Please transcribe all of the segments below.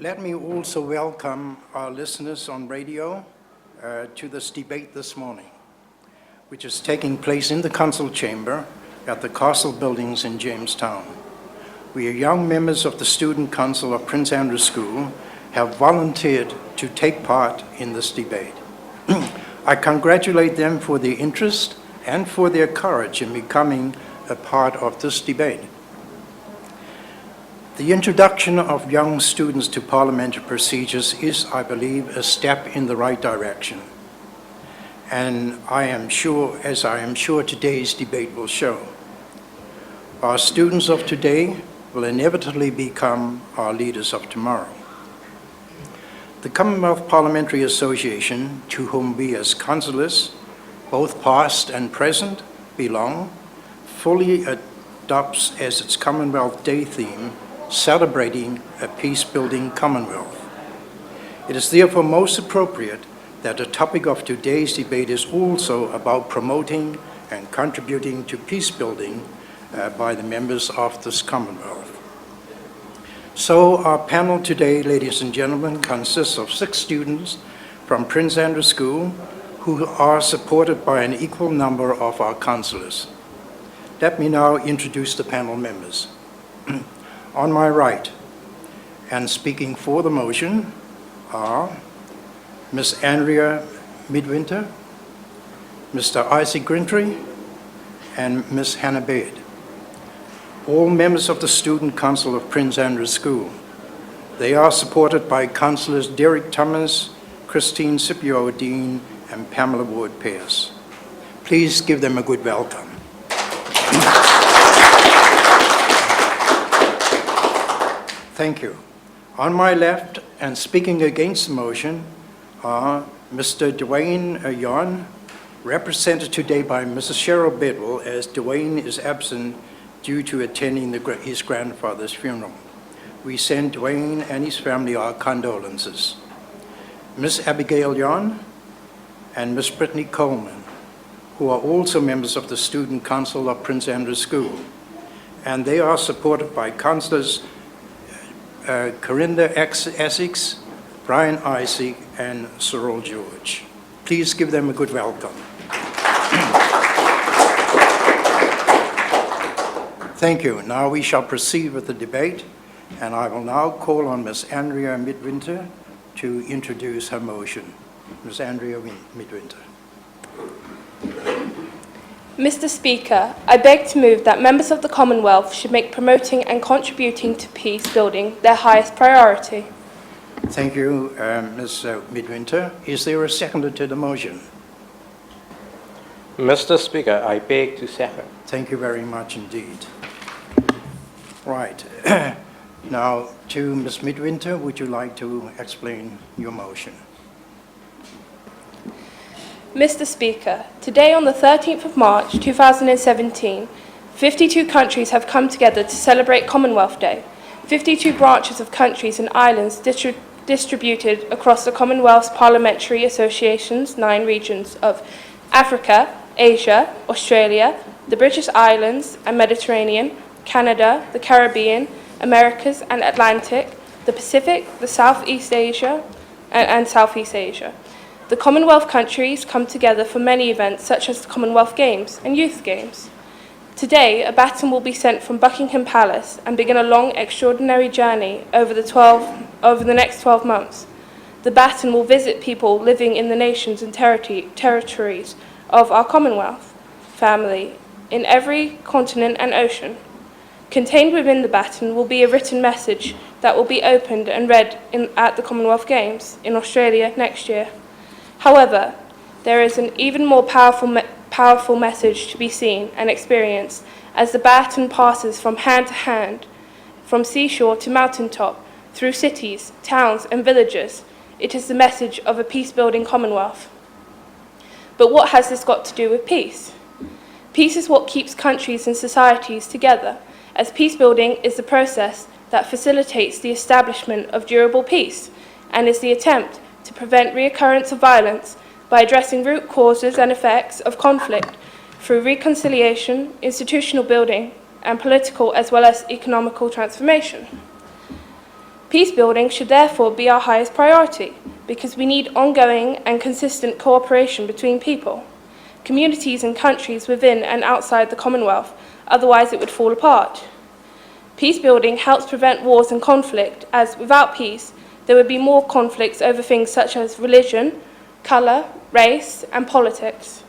Let me also welcome our listeners on radio to this debate this morning, which is taking place in the Council Chamber at the Castle Buildings in Jamestown. We are young members of the Student Council of Prince Andrews School have volunteered to take part in this debate. I congratulate them for their interest and for their courage in becoming a part of this debate. The introduction of young students to parliamentary procedures is, I believe, a step in the right direction. And as I am sure today's debate will show, our students of today will inevitably become our leaders of tomorrow. The Commonwealth Parliamentary Association, to whom we as councillors, both past and present, belong, fully adopts as its Commonwealth Day theme, celebrating a peace-building Commonwealth. It is therefore most appropriate that the topic of today's debate is also about promoting and contributing to peace-building by the members of this Commonwealth. So our panel today, ladies and gentlemen, consists of 6 students from Prince Andrews School who are supported by an equal number of our councillors. Let me now introduce the panel members. On my right, and speaking for the motion, are Ms. Andrea Midwinter, Mr. Isaac Grintry, and Ms. Hannah Baird, all members of the Student Council of Prince Andrews School. They are supported by Councillors Derek Thomas, Christine Scipio-Dean, and Pamela Ward-Pearce. Please give them a good welcome. Thank you. On my left, and speaking against the motion, are Mr. Dwayne Yon, represented today by Mrs. Cheryl Bidwell, as Dwayne is absent due to attending his grandfather's funeral. We send Dwayne and his family our condolences. Ms. Abigail Yon and Ms. Brittany Coleman, who are also members of the Student Council of Prince Andrews School, and they are supported by Councillors Corinda Essex, Brian Isaac, and Cyril George. Please give them a good welcome. Thank you. Now we shall proceed with the debate, and I will now call on Ms. Andrea Midwinter to introduce her motion. Ms. Andrea Midwinter. Mr. Speaker, I beg to move that members of the Commonwealth should make promoting and contributing to peace building their highest priority. Thank you, Ms. Midwinter. Is there a seconder to the motion? Mr. Speaker, I beg to second. Thank you very much indeed. Right. Now, to Ms. Midwinter, would you like to explain your motion? Mr. Speaker, today on the 13th of March 2017, 52 countries have come together to celebrate Commonwealth Day. 52 branches of countries and islands distributed across the Commonwealth's Parliamentary Association's 9 regions of Africa, Asia, Australia, the British Islands and Mediterranean, Canada, the Caribbean, Americas and Atlantic, the Pacific, the Southeast Asia and Southeast Asia. The Commonwealth countries come together for many events such as the Commonwealth Games and Youth Games. Today, a baton will be sent from Buckingham Palace and begin a long, extraordinary journey over the next 12 months. The baton will visit people living in the nations and territories of our Commonwealth family in every continent and ocean. Contained within the baton will be a written message that will be opened and read at the Commonwealth Games in Australia next year. However, there is an even more powerful message to be seen and experienced as the baton passes from hand to hand, from seashore to mountaintop, through cities, towns and villages. It is the message of a peace-building Commonwealth. But what has this got to do with peace? Peace is what keeps countries and societies together, as peace-building is the process that facilitates the establishment of durable peace and is the attempt to prevent reoccurrence of violence by addressing root causes and effects of conflict through reconciliation, institutional building, and political as well as economical transformation. Peace building should therefore be our highest priority because we need ongoing and consistent cooperation between people, communities and countries within and outside the Commonwealth, otherwise it would fall apart. Peace building helps prevent wars and conflict, as without peace, there would be more conflicts over things such as religion, colour, race, and politics.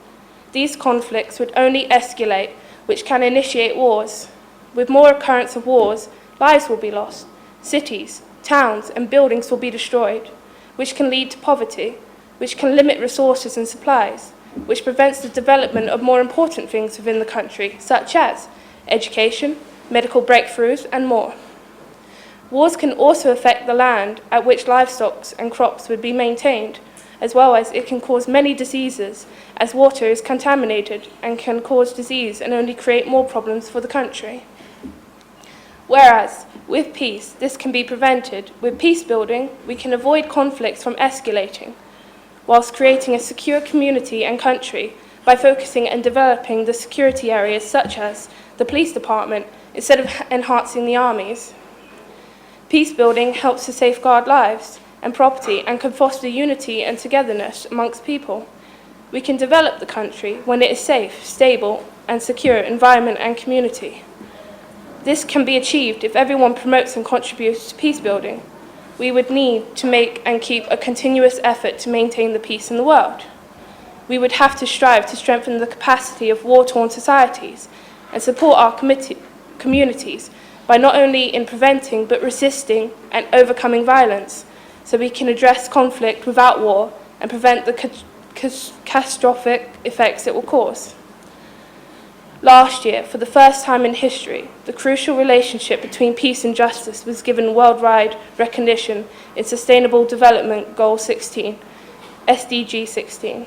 These conflicts would only escalate, which can initiate wars. With more occurrence of wars, lives will be lost, cities, towns, and buildings will be destroyed, which can lead to poverty, which can limit resources and supplies, which prevents the development of more important things within the country, such as education, medical breakthroughs, and more. Wars can also affect the land at which livestock and crops would be maintained, as well as it can cause many diseases, as water is contaminated and can cause disease and only create more problems for the country. Whereas, with peace, this can be prevented. With peace building, we can avoid conflicts from escalating, whilst creating a secure community and country by focusing and developing the security areas such as the police department instead of enhancing the armies. Peace building helps to safeguard lives and property and can foster unity and togetherness amongst people. We can develop the country when it is safe, stable and secure environment and community. This can be achieved if everyone promotes and contributes to peace building. We would need to make and keep a continuous effort to maintain the peace in the world. We would have to strive to strengthen the capacity of war-torn societies and support our communities by not only in preventing but resisting and overcoming violence, so we can address conflict without war and prevent the catastrophic effects it will cause. Last year, for the first time in history, the crucial relationship between peace and justice was given worldwide recognition in Sustainable Development Goal 16, SDG 16.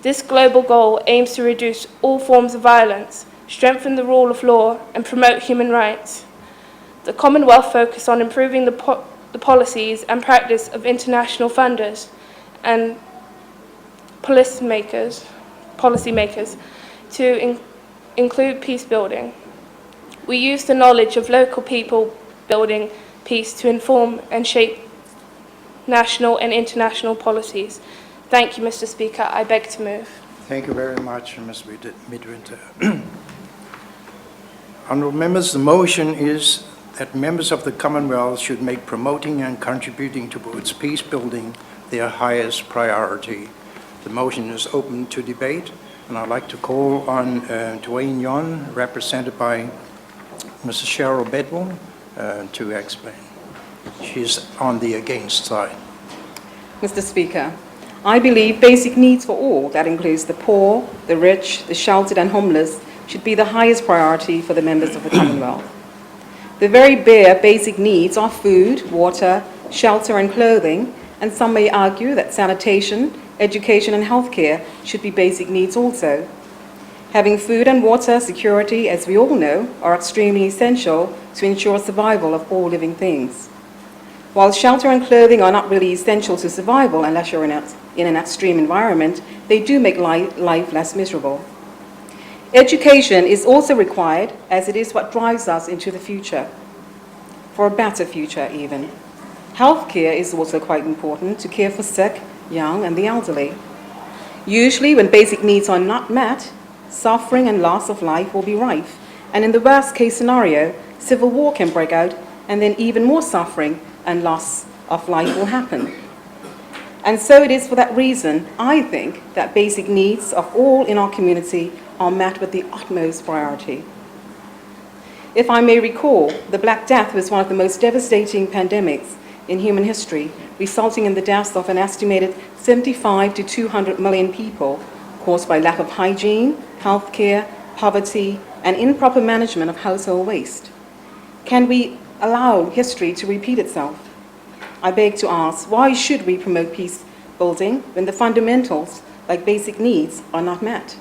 This global goal aims to reduce all forms of violence, strengthen the rule of law, and promote human rights. The Commonwealth focused on improving the policies and practice of international funders and policymakers to include peace building. We use the knowledge of local people building peace to inform and shape national and international policies. Thank you, Mr. Speaker. I beg to move. Thank you very much, Ms. Midwinter. Honourable members, the motion is that members of the Commonwealth should make promoting and contributing towards peace building their highest priority. The motion is open to debate, and I'd like to call on Dwayne Yon, represented by Mrs. Cheryl Bedwell, to explain. She's on the against side. Mr. Speaker, I believe basic needs for all, that includes the poor, the rich, the sheltered and homeless, should be the highest priority for the members of the Commonwealth. The very bare basic needs are food, water, shelter and clothing, and some may argue that sanitation, education and healthcare should be basic needs also. Having food and water security, as we all know, are extremely essential to ensure survival of all living things. While shelter and clothing are not really essential to survival unless you're in an extreme environment, they do make life less miserable. Education is also required, as it is what drives us into the future, for a better future even. Healthcare is also quite important to care for sick, young and the elderly. Usually when basic needs are not met, suffering and loss of life will be rife, and in the worst case scenario, civil war can break out, and then even more suffering and loss of life will happen. And so it is for that reason, I think, that basic needs of all in our community are met with the utmost priority. If I may recall, the Black Death was one of the most devastating pandemics in human history, resulting in the deaths of an estimated 75 to 200 million people, caused by lack of hygiene, healthcare, poverty, and improper management of household waste. Can we allow history to repeat itself? I beg to ask, why should we promote peace building when the fundamentals, like basic needs, are not met?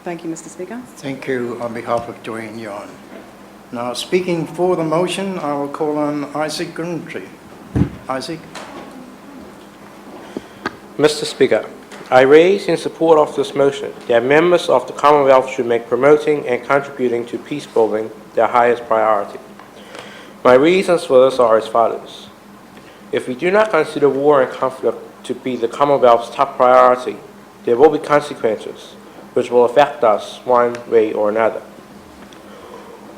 Thank you, Mr. Speaker. Thank you on behalf of Dwayne Yon. Now, speaking for the motion, I will call on Isaac Grimtree. Isaac? Mr. Speaker, I raise in support of this motion that members of the Commonwealth should make promoting and contributing to peace building their highest priority. My reasons for this are as follows. If we do not consider war and conflict to be the Commonwealth's top priority, there will be consequences which will affect us one way or another.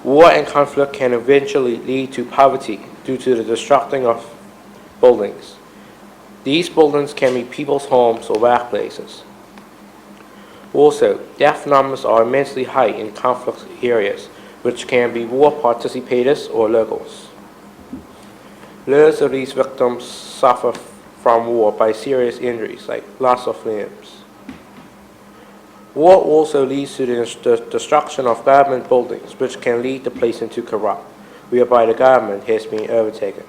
War and conflict can eventually lead to poverty due to the destructing of buildings. These buildings can be people's homes or workplaces. Also, death numbers are immensely high in conflict areas, which can be war participators or locals. Loads of these victims suffer from war by serious injuries like loss of limbs. War also leads to the destruction of government buildings, which can lead the place into corrupt, whereby the government has been overtaken.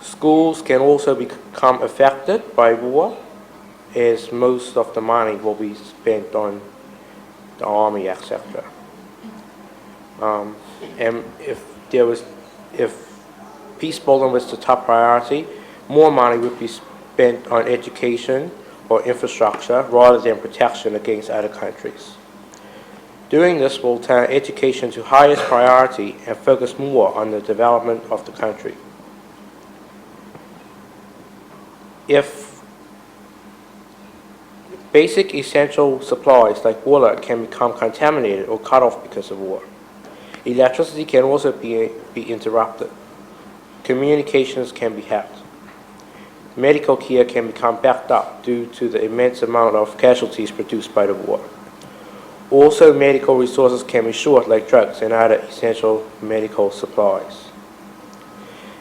Schools can also become affected by war, as most of the money will be spent on the army, etc. And if peace building was the top priority, more money would be spent on education or infrastructure rather than protection against other countries. Doing this will turn education to highest priority and focus more on the development of the country. If basic essential supplies like water can become contaminated or cut off because of war, electricity can also be interrupted. Communications can be hacked. Medical care can become backed up due to the immense amount of casualties produced by the war. Also, medical resources can be short, like drugs and other essential medical supplies.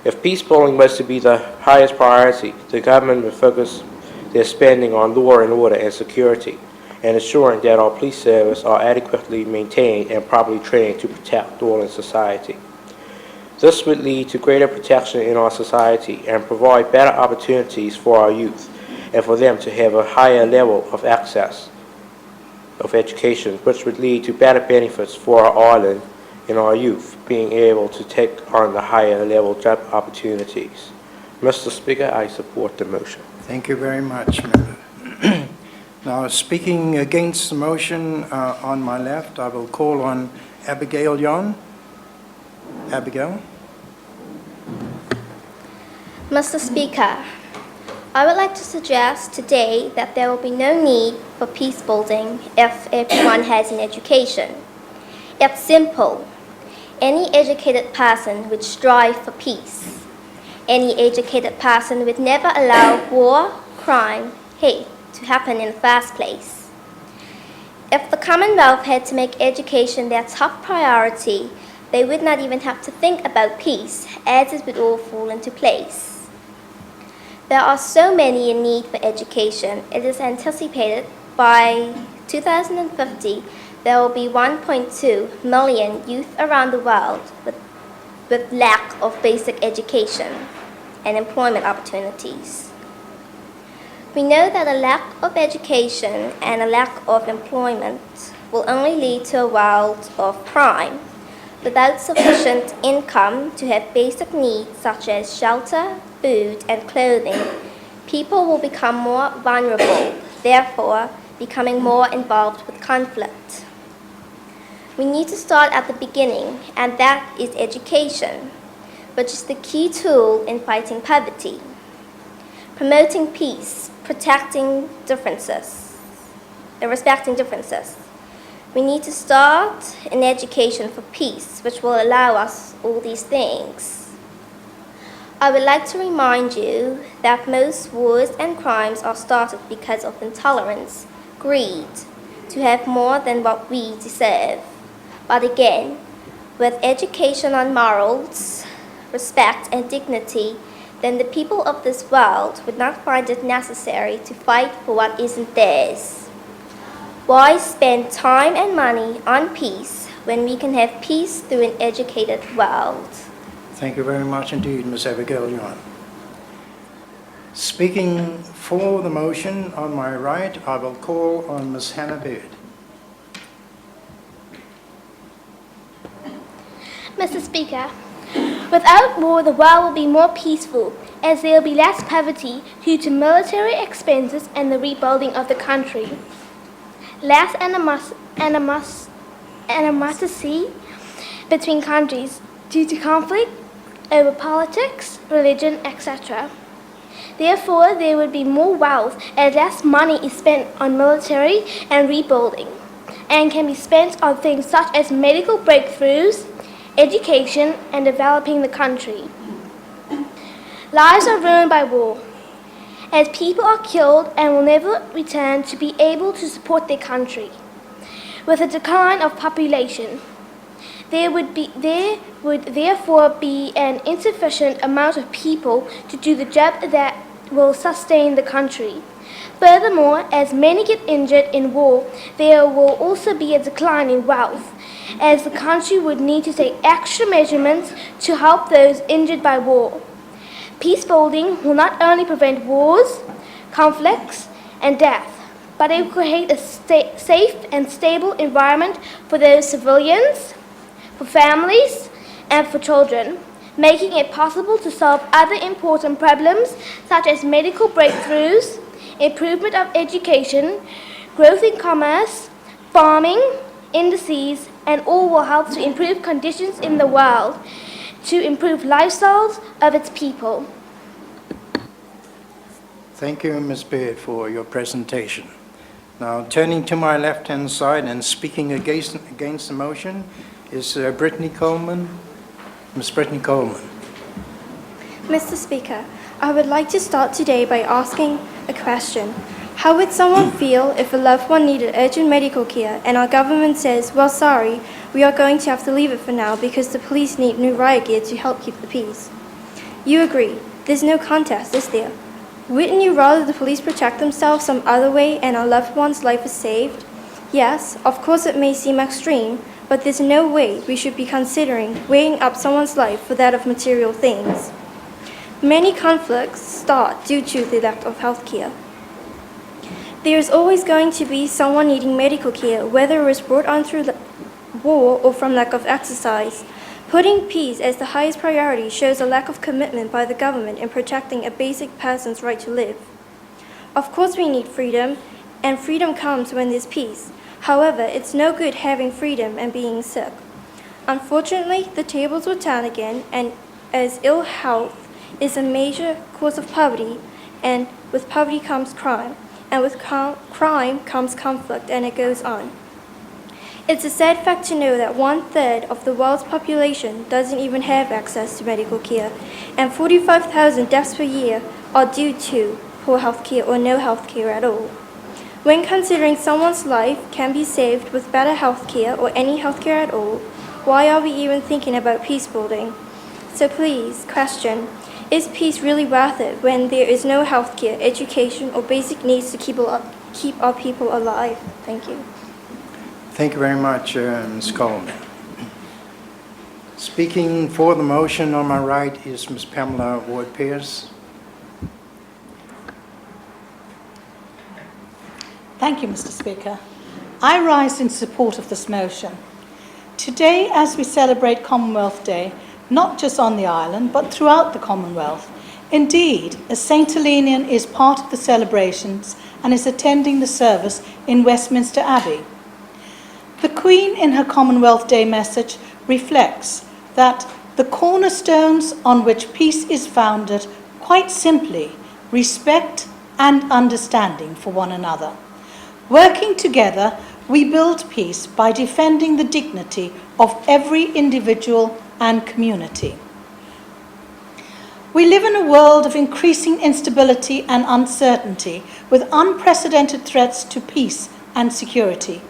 If peace building was to be the highest priority, the government would focus their spending on law and order and security, and ensuring that our police service are adequately maintained and properly trained to protect all in society. This would lead to greater protection in our society and provide better opportunities for our youth and for them to have a higher level of access of education, which would lead to better benefits for our island and our youth being able to take on the higher level job opportunities. Mr. Speaker, I support the motion. Thank you very much, Member. Now, speaking against the motion on my left, I will call on Abigail Yon. Abigail. Mr. Speaker, I would like to suggest today that there will be no need for peace building if everyone has an education. It's simple. Any educated person would strive for peace. Any educated person would never allow war, crime, hate to happen in the first place. If the Commonwealth had to make education their top priority, they would not even have to think about peace, as it would all fall into place. There are so many in need for education. It is anticipated by 2050 there will be 1.2 million youth around the world with lack of basic education and employment opportunities. We know that a lack of education and a lack of employment will only lead to a world of crime. Without sufficient income to have basic needs such as shelter, food, and clothing, people will become more vulnerable, therefore becoming more involved with conflict. We need to start at the beginning, and that is education, which is the key tool in fighting poverty. Promoting peace, respecting differences. We need to start in education for peace, which will allow us all these things. I would like to remind you that most wars and crimes are started because of intolerance, greed, to have more than what we deserve. But again, with education on morals, respect, and dignity, then the people of this world would not find it necessary to fight for what isn't theirs. Why spend time and money on peace when we can have peace through an educated world? Thank you very much indeed, Ms. Abigail Yon. Speaking for the motion on my right, I will call on Ms. Hannah Bird. Mr. Speaker, without war, the world will be more peaceful, as there will be less poverty due to military expenses and the rebuilding of the country. Less animosity between countries, due to conflict over politics, religion, etc. Therefore, there would be more wealth as less money is spent on military and rebuilding, and can be spent on things such as medical breakthroughs, education, and developing the country. Lives are ruined by war, as people are killed and will never return to be able to support their country. With a decline of population, there would therefore be an insufficient amount of people to do the job that will sustain the country. Furthermore, as many get injured in war, there will also be a decline in wealth, as the country would need to take extra measurements to help those injured by war. Peace building will not only prevent wars, conflicts, and death, but it will create a safe and stable environment for those civilians, for families, and for children, making it possible to solve other important problems such as medical breakthroughs, improvement of education, growth in commerce, farming, industries, and all will help to improve conditions in the world, to improve lifestyles of its people. Thank you, Ms. Beard, for your presentation. Now, turning to my left-hand side and speaking against the motion is Brittany Coleman. Ms. Brittany Coleman. Mr. Speaker, I would like to start today by asking a question. How would someone feel if a loved one needed urgent medical care and our government says, well, sorry, we are going to have to leave it for now because the police need new riot gear to help keep the peace? You agree. There's no contest, is there? Wouldn't you rather the police protect themselves some other way and our loved one's life is saved? Yes, of course it may seem extreme, but there's no way we should be considering weighing up someone's life for that of material things. Many conflicts start due to the lack of health care. There is always going to be someone needing medical care, whether it was brought on through war or from lack of exercise. Putting peace as the highest priority shows a lack of commitment by the government in protecting a basic person's right to live. Of course we need freedom, and freedom comes when there's peace. However, it's no good having freedom and being sick. Unfortunately, the tables will turn again, and as ill health is a major cause of poverty, and with poverty comes crime, and with crime comes conflict, and it goes on. It's a sad fact to know that 1/3 of the world's population doesn't even have access to medical care, and 45,000 deaths per year are due to poor health care or no health care at all. When considering someone's life can be saved with better health care or any health care at all, why are we even thinking about peace building? So please, question, is peace really worth it when there is no health care, education, or basic needs to keep our people alive? Thank you. Thank you very much, Ms. Coleman. Speaking for the motion on my right is Ms. Pamela Ward-Pierce. Thank you, Mr. Speaker. I rise in support of this motion. Today, as we celebrate Commonwealth Day, not just on the island, but throughout the Commonwealth, indeed, a St Helenian is part of the celebrations and is attending the service in Westminster Abbey. The Queen, in her Commonwealth Day message, reflects that the cornerstones on which peace is founded, quite simply, respect and understanding for one another. Working together, we build peace by defending the dignity of every individual and community. We live in a world of increasing instability and uncertainty, with unprecedented threats to peace and security.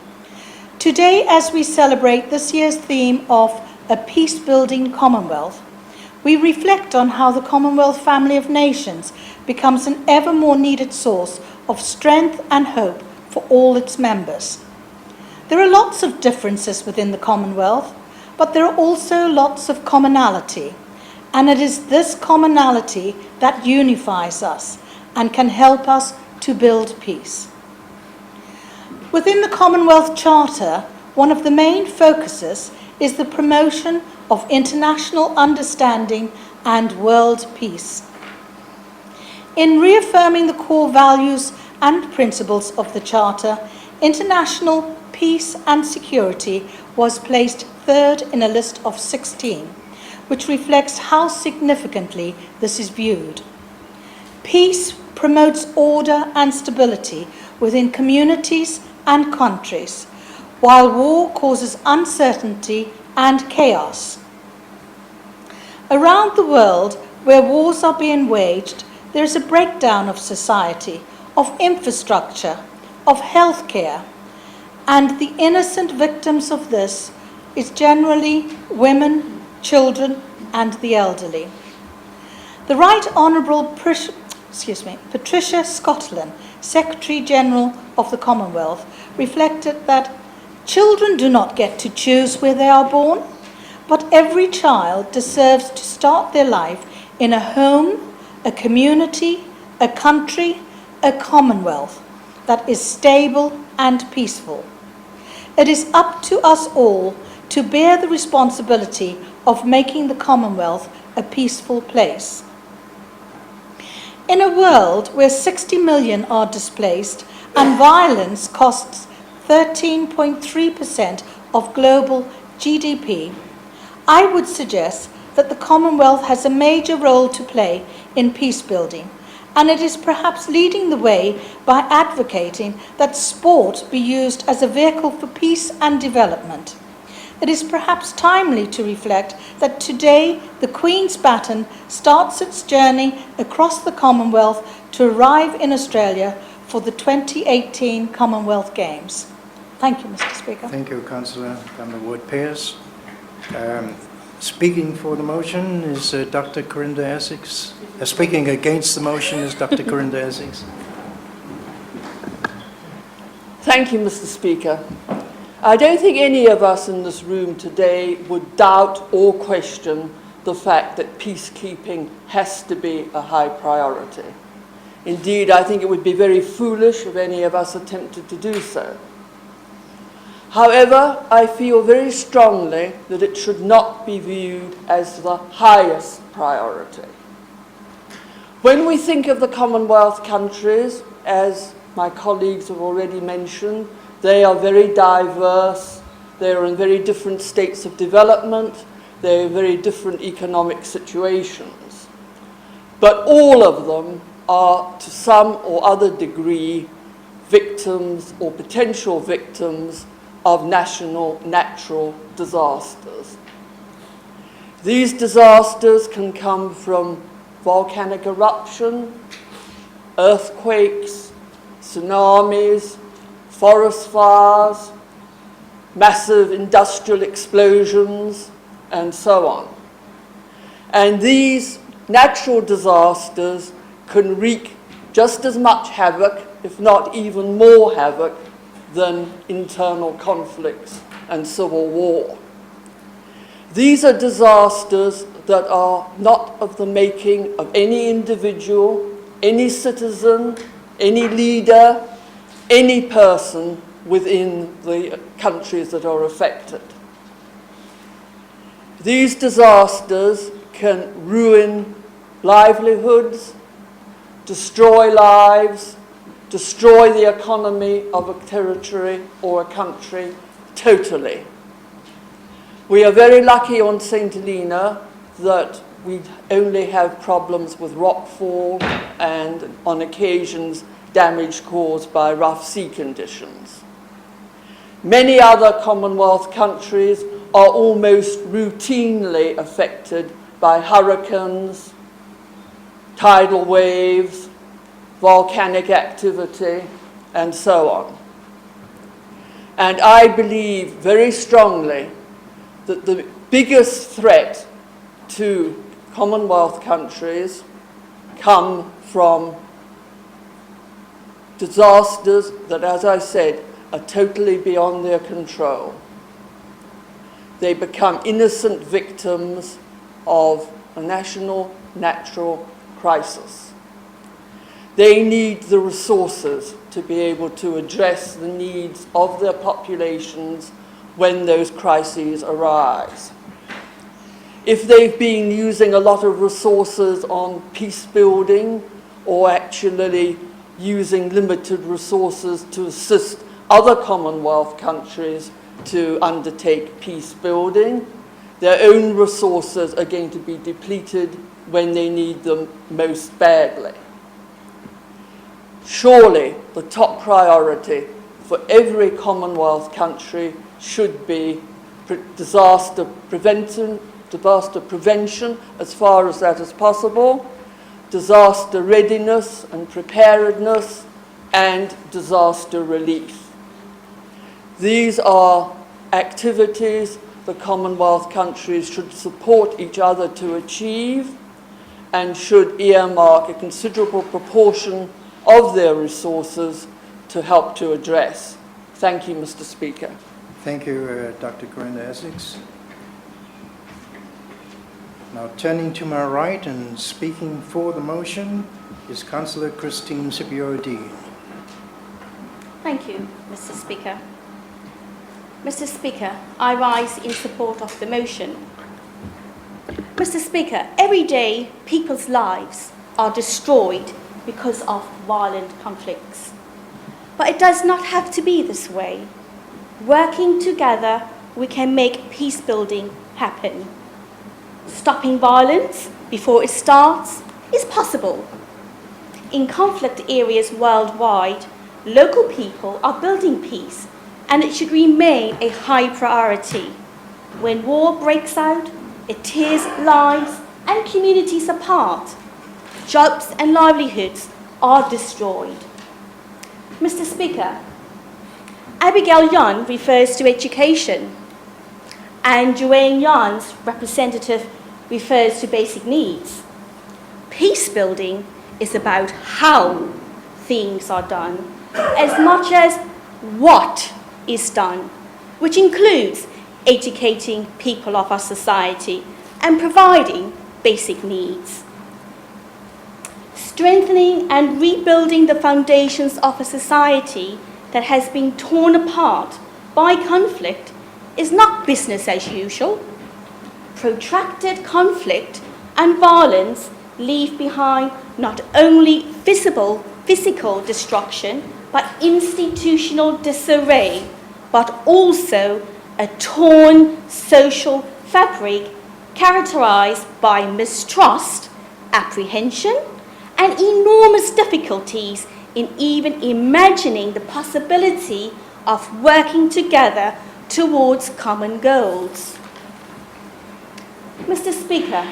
Today, as we celebrate this year's theme of a peace-building Commonwealth, we reflect on how the Commonwealth family of nations becomes an ever more needed source of strength and hope for all its members. There are lots of differences within the Commonwealth, but there are also lots of commonality, and it is this commonality that unifies us and can help us to build peace. Within the Commonwealth Charter, one of the main focuses is the promotion of international understanding and world peace. In reaffirming the core values and principles of the Charter, international peace and security was placed third in a list of 16, which reflects how significantly this is viewed. Peace promotes order and stability within communities and countries, while war causes uncertainty and chaos. Around the world, where wars are being waged, there is a breakdown of society, of infrastructure, of healthcare, and the innocent victims of this is generally women, children, and the elderly. The Right Honourable Patricia Scotland, Secretary-General of the Commonwealth, reflected that children do not get to choose where they are born, but every child deserves to start their life in a home, a community, a country, a Commonwealth that is stable and peaceful. It is up to us all to bear the responsibility of making the Commonwealth a peaceful place. In a world where 60 million are displaced and violence costs 13.3% of global GDP, I would suggest that the Commonwealth has a major role to play in peace building, and it is perhaps leading the way by advocating that sport be used as a vehicle for peace and development. It is perhaps timely to reflect that today the Queen's baton starts its journey across the Commonwealth to arrive in Australia for the 2018 Commonwealth Games. Thank you, Mr. Speaker. Thank you, Councillor Wood-Pearce. Speaking for the motion is Dr. Corinda Essex. Speaking against the motion is Dr. Corinda Essex. Thank you, Mr. Speaker. I don't think any of us in this room today would doubt or question the fact that peacekeeping has to be a high priority. Indeed, I think it would be very foolish if any of us attempted to do so. However, I feel very strongly that it should not be viewed as the highest priority. When we think of the Commonwealth countries, as my colleagues have already mentioned, they are very diverse, they are in very different states of development, they are in very different economic situations. But all of them are, to some or other degree, victims or potential victims of national natural disasters. These disasters can come from volcanic eruption, earthquakes, tsunamis, forest fires, massive industrial explosions, and so on. And these natural disasters can wreak just as much havoc, if not even more havoc, than internal conflicts and civil war. These are disasters that are not of the making of any individual, any citizen, any leader, any person within the countries that are affected. These disasters can ruin livelihoods, destroy lives, destroy the economy of a territory or a country totally. We are very lucky on St Helena that we only have problems with rockfall and, on occasions, damage caused by rough sea conditions. Many other Commonwealth countries are almost routinely affected by hurricanes, tidal waves, volcanic activity, and so on. And I believe very strongly that the biggest threat to Commonwealth countries come from disasters that, as I said, are totally beyond their control. They become innocent victims of a national natural crisis. They need the resources to be able to address the needs of their populations when those crises arise. If they've been using a lot of resources on peace building or actually using limited resources to assist other Commonwealth countries to undertake peace building, their own resources are going to be depleted when they need them most badly. Surely the top priority for every Commonwealth country should be disaster prevention as far as that is possible, disaster readiness and preparedness, and disaster relief. These are activities the Commonwealth countries should support each other to achieve and should earmark a considerable proportion of their resources to help to address. Thank you, Mr. Speaker. Thank you, Dr. Gwenda Essex. Now, turning to my right and speaking for the motion is Councillor Christine Sipiodine. Thank you, Mr. Speaker. Mr. Speaker, I rise in support of the motion. Mr. Speaker, every day people's lives are destroyed because of violent conflicts. But it does not have to be this way. Working together, we can make peace building happen. Stopping violence before it starts is possible. In conflict areas worldwide, local people are building peace, and it should remain a high priority. When war breaks out, it tears lives and communities apart. Jobs and livelihoods are destroyed. Mr. Speaker, Abigail Young refers to education, and Joanne Young's representative refers to basic needs. Peace building is about how things are done, as much as what is done, which includes educating people of our society and providing basic needs. Strengthening and rebuilding the foundations of a society that has been torn apart by conflict is not business as usual. Protracted conflict and violence leave behind not only physical destruction, but institutional disarray, but also a torn social fabric characterized by mistrust, apprehension, and enormous difficulties in even imagining the possibility of working together towards common goals. Mr. Speaker,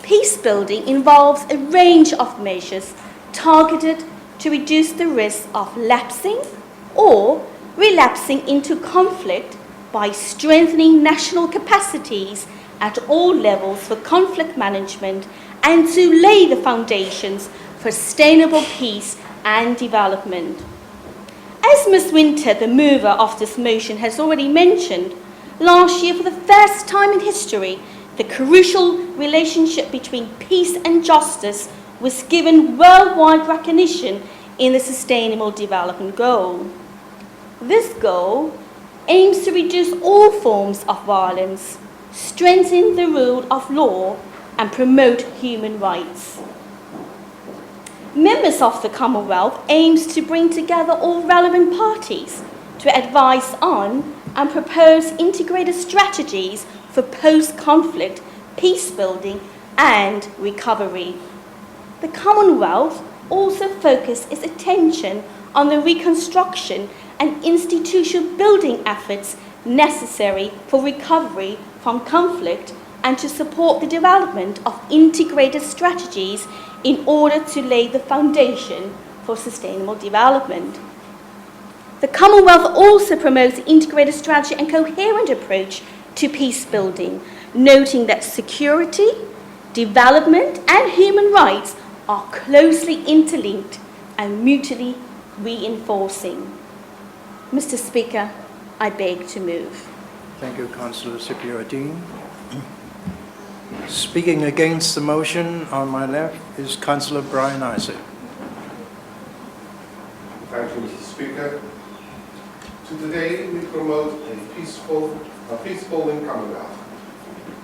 peace building involves a range of measures targeted to reduce the risk of lapsing or relapsing into conflict by strengthening national capacities at all levels for conflict management and to lay the foundations for sustainable peace and development. As Ms. Winter, the mover of this motion, has already mentioned, last year, for the first time in history, the crucial relationship between peace and justice was given worldwide recognition in the Sustainable Development Goal. This goal aims to reduce all forms of violence, strengthen the rule of law, and promote human rights. Members of the Commonwealth aims to bring together all relevant parties to advise on and propose integrated strategies for post-conflict peace building and recovery. The Commonwealth also focuses its attention on the reconstruction and institutional building efforts necessary for recovery from conflict and to support the development of integrated strategies in order to lay the foundation for sustainable development. The Commonwealth also promotes an integrated strategy and coherent approach to peace building, noting that security, development, and human rights are closely interlinked and mutually reinforcing. Mr. Speaker, I beg to move. Thank you, Councillor Sipiodine. Speaking against the motion on my left is Councillor Brian Isaac. Thank you, Mr. Speaker. Today we promote a peaceful in Commonwealth.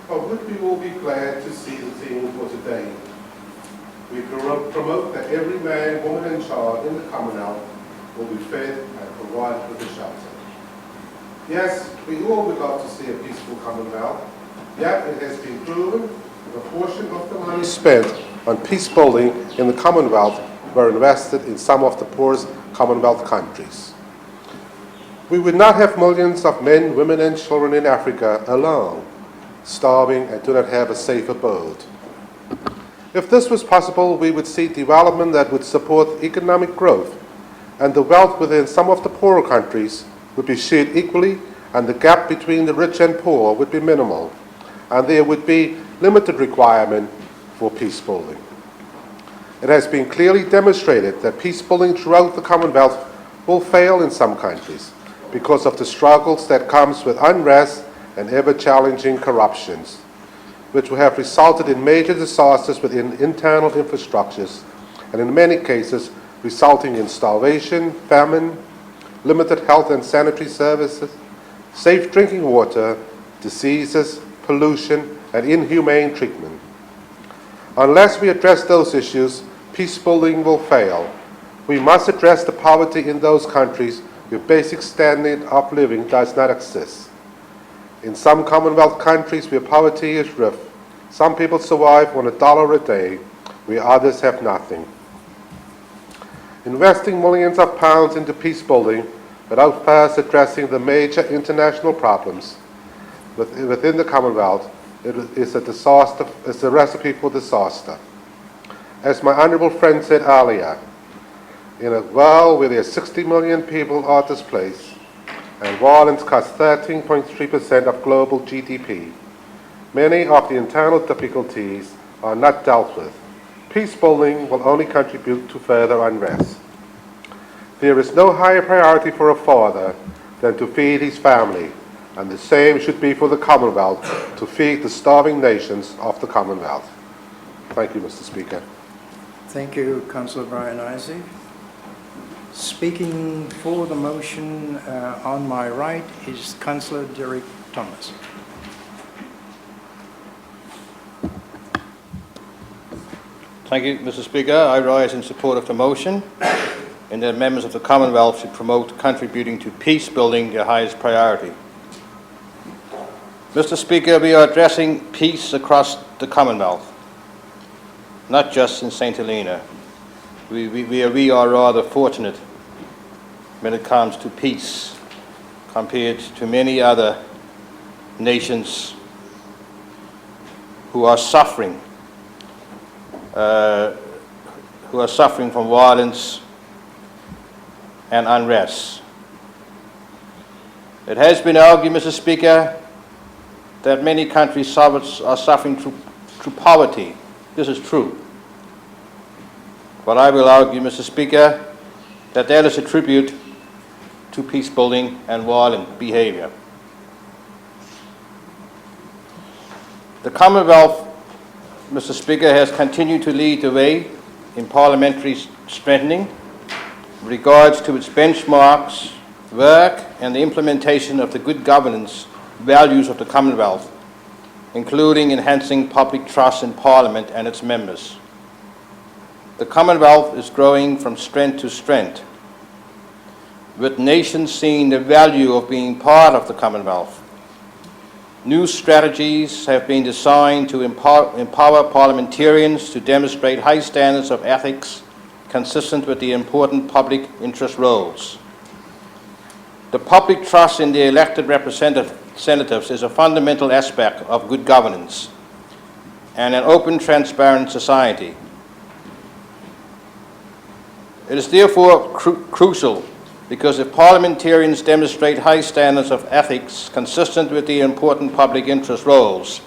But would we all be glad to see the theme for today? We promote that every man, woman and child in the Commonwealth will be fed and provided with a shelter. Yes, we all would love to see a peaceful Commonwealth, Yet it has been proven that a portion of the money spent on peace building in the Commonwealth were invested in some of the poorest Commonwealth countries. We would not have millions of men, women and children in Africa alone, starving and do not have a safe abode. If this was possible, we would see development that would support economic growth, and the wealth within some of the poorer countries would be shared equally, and the gap between the rich and poor would be minimal, and there would be limited requirement for peace building. It has been clearly demonstrated that peace building throughout the Commonwealth will fail in some countries because of the struggles that comes with unrest and ever-challenging corruptions, which will have resulted in major disasters within internal infrastructures, and in many cases resulting in starvation, famine, limited health and sanitary services, safe drinking water, diseases, pollution, and inhumane treatment. Unless we address those issues, peace building will fail. We must address the poverty in those countries where basic standard of living does not exist. In some Commonwealth countries where poverty is rife, some people survive on $1 a day, where others have nothing. Investing millions of pounds into peace building without first addressing the major international problems within the Commonwealth is a disaster. It's a recipe for disaster. As my honourable friend said earlier, in a world where there are 60 million people are displaced and violence costs 13.3% of global GDP, many of the internal difficulties are not dealt with. Peace building will only contribute to further unrest. There is no higher priority for a father than to feed his family, and the same should be for the Commonwealth, to feed the starving nations of the Commonwealth. Thank you, Mr. Speaker. Thank you, Councillor Brian Isaac. Speaking for the motion on my right is Councillor Derek Thomas. Thank you, Mr. Speaker. I rise in support of the motion, and that members of the Commonwealth should promote contributing to peace building their highest priority. Mr. Speaker, we are addressing peace across the Commonwealth, not just in St Helena. We are rather fortunate when it comes to peace compared to many other nations who are suffering from violence and unrest. It has been argued, Mr. Speaker, that many countries are suffering through poverty. This is true. But I will argue, Mr. Speaker, that is a tribute to peace building and violent behaviour. The Commonwealth, Mr. Speaker, has continued to lead the way in parliamentary strengthening with regards to its benchmarks, work and the implementation of the good governance values of the Commonwealth, including enhancing public trust in Parliament and its members. The Commonwealth is growing from strength to strength, with nations seeing the value of being part of the Commonwealth. New strategies have been designed to empower parliamentarians to demonstrate high standards of ethics consistent with the important public interest roles. The public trust in the elected representatives is a fundamental aspect of good governance and an open, transparent society. It is therefore crucial because if parliamentarians demonstrate high standards of ethics consistent with the important public interest roles,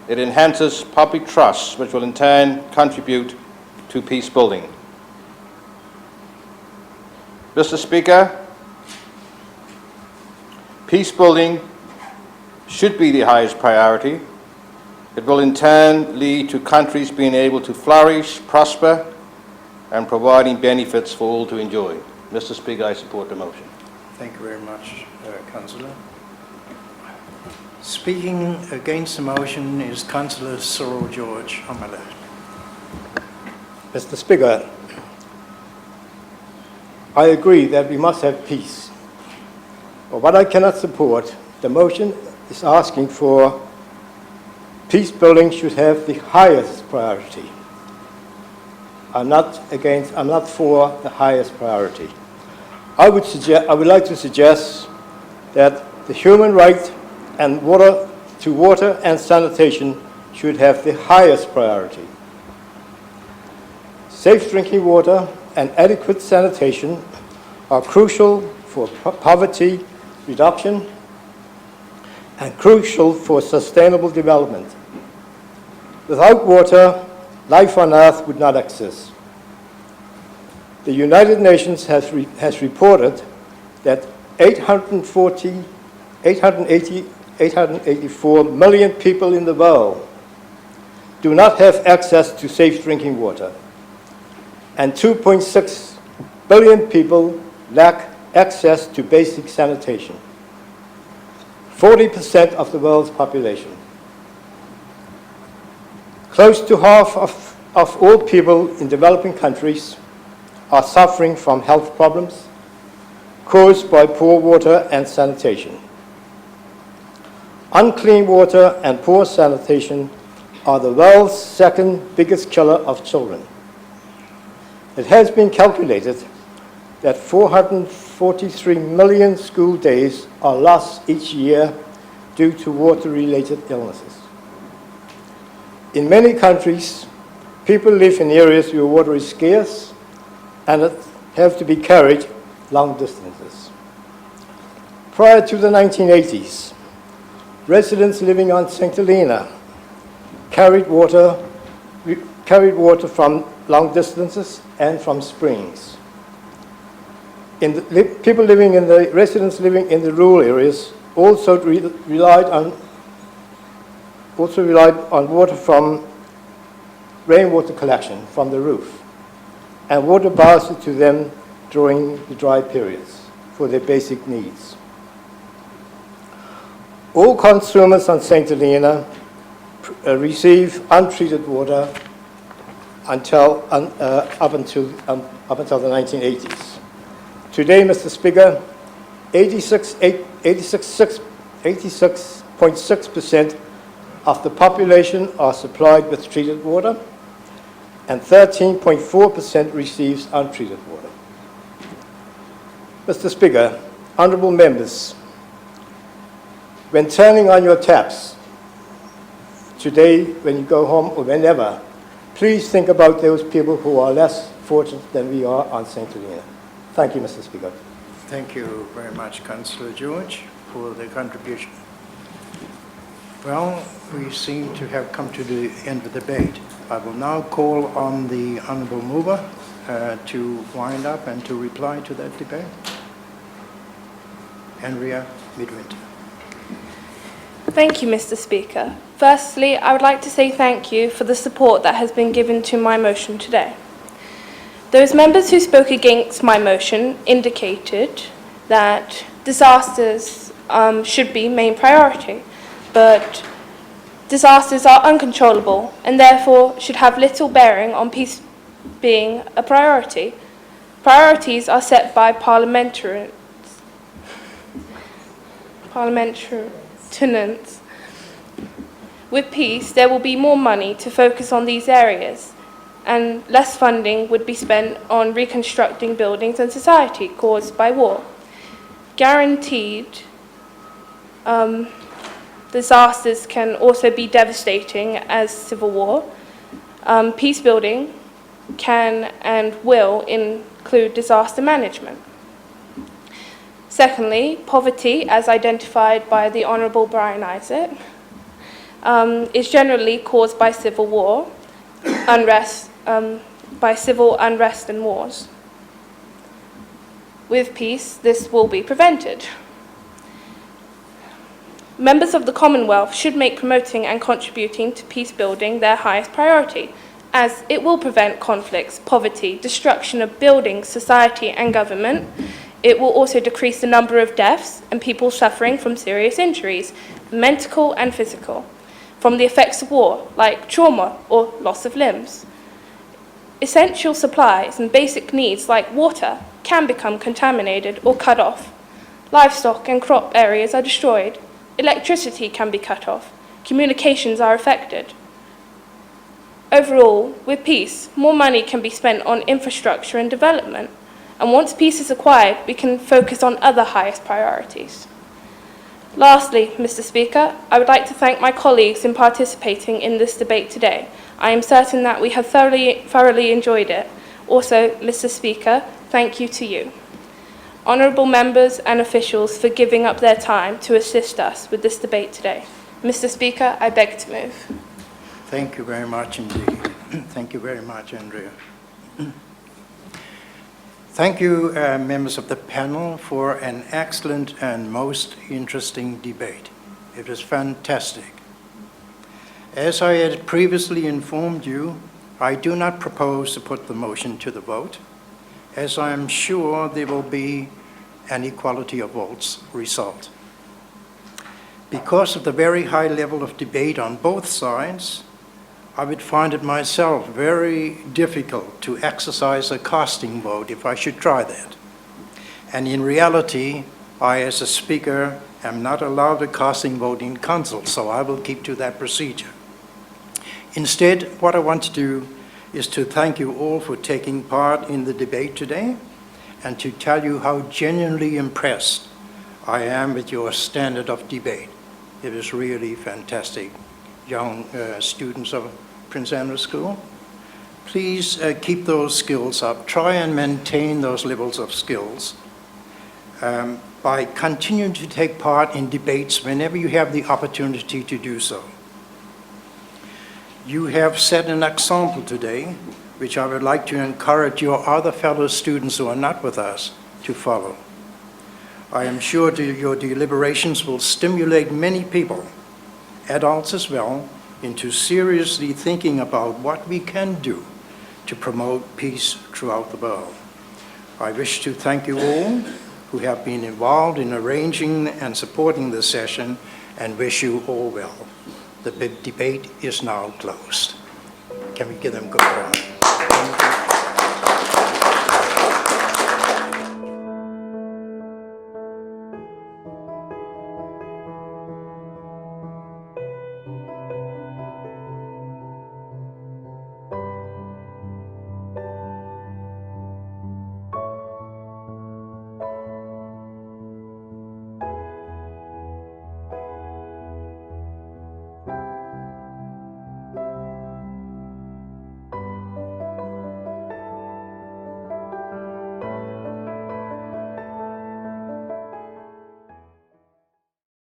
it enhances public trust, which will in turn contribute to peace building. Mr. Speaker, peace building should be the highest priority. It will in turn lead to countries being able to flourish, prosper, and providing benefits for all to enjoy. Mr. Speaker, I support the motion. Thank you very much, Councillor. Speaking against the motion is Councillor Cyril George on my left. Mr. Speaker, I agree that we must have peace. But what I cannot support, the motion is asking for peace building should have the highest priority. I'm not for the highest priority. I would like to suggest that the human right and water and sanitation should have the highest priority. Safe drinking water and adequate sanitation are crucial for poverty reduction and crucial for sustainable development. Without water, life on Earth would not exist. The United Nations has reported that 884 million people in the world do not have access to safe drinking water, and 2.6 billion people lack access to basic sanitation. 40% of the world's population. Close to half of all people in developing countries are suffering from health problems caused by poor water and sanitation. Unclean water and poor sanitation are the world's second biggest killer of children. It has been calculated that 443 million school days are lost each year due to water-related illnesses. In many countries, people live in areas where water is scarce and have to be carried long distances. Prior to the 1980s, residents living on St Helena carried water from long distances and from springs. Residents living in the rural areas also relied on water from rainwater collection from the roof, and water passed to them during the dry periods for their basic needs. All consumers on St Helena receive untreated water up until the 1980s. Today, Mr. Speaker, 86.6% of the population are supplied with treated water, and 13.4% receives untreated water. Mr. Speaker, honourable members, when turning on your taps today, when you go home or whenever, please think about those people who are less fortunate than we are on St Helena. Thank you, Mr. Speaker. Thank you very much, Councillor George, for the contribution. Well, we seem to have come to the end of the debate. I will now call on the Honourable Mover to wind up and to reply to that debate. Andrea Midwinter. Thank you, Mr. Speaker. Firstly, I would like to say thank you for the support that has been given to my motion today. Those members who spoke against my motion indicated that disasters should be main priority, but disasters are uncontrollable and therefore should have little bearing on peace being a priority. Priorities are set by parliamentarians. With peace, there will be more money to focus on these areas, and less funding would be spent on reconstructing buildings and society caused by war. Guaranteed, disasters can also be devastating as civil war. Peace building can and will include disaster management. Secondly, poverty, as identified by the Honourable Brian Isaac, is generally caused by civil war, by civil unrest and wars. With peace, this will be prevented. Members of the Commonwealth should make promoting and contributing to peace building their highest priority, as it will prevent conflicts, poverty, destruction of buildings, society and government. It will also decrease the number of deaths and people suffering from serious injuries, mental and physical, from the effects of war, like trauma or loss of limbs. Essential supplies and basic needs like water can become contaminated or cut off. Livestock and crop areas are destroyed. Electricity can be cut off. communications are affected. Overall, with peace, more money can be spent on infrastructure and development, and once peace is acquired, we can focus on other highest priorities. Lastly, Mr. Speaker, I would like to thank my colleagues in participating in this debate today. I am certain that we have thoroughly enjoyed it. Also, Mr. Speaker, thank you to you. Honourable members and officials for giving up their time to assist us with this debate today. Mr. Speaker, I beg to move. Thank you very much indeed. Thank you very much, Andrea. Thank you, members of the panel, for an excellent and most interesting debate. It was fantastic. As I had previously informed you, I do not propose to put the motion to the vote, as I am sure there will be an equality of votes result. Because of the very high level of debate on both sides, I would find it myself very difficult to exercise a casting vote if I should try that. And in reality, I, as a speaker, am not allowed a casting vote in council, so I will keep to that procedure. Instead, what I want to do is to thank you all for taking part in the debate today and to tell you how genuinely impressed I am with your standard of debate. It is really fantastic. Young students of Prince Andrew School, please keep those skills up. Try and maintain those levels of skills by continuing to take part in debates whenever you have the opportunity to do so. You have set an example today, which I would like to encourage your other fellow students who are not with us to follow. I am sure your deliberations will stimulate many people, adults as well, into seriously thinking about what we can do to promote peace throughout the world. I wish to thank you all who have been involved in arranging and supporting this session and wish you all well. The debate is now closed. Can we give them a good round?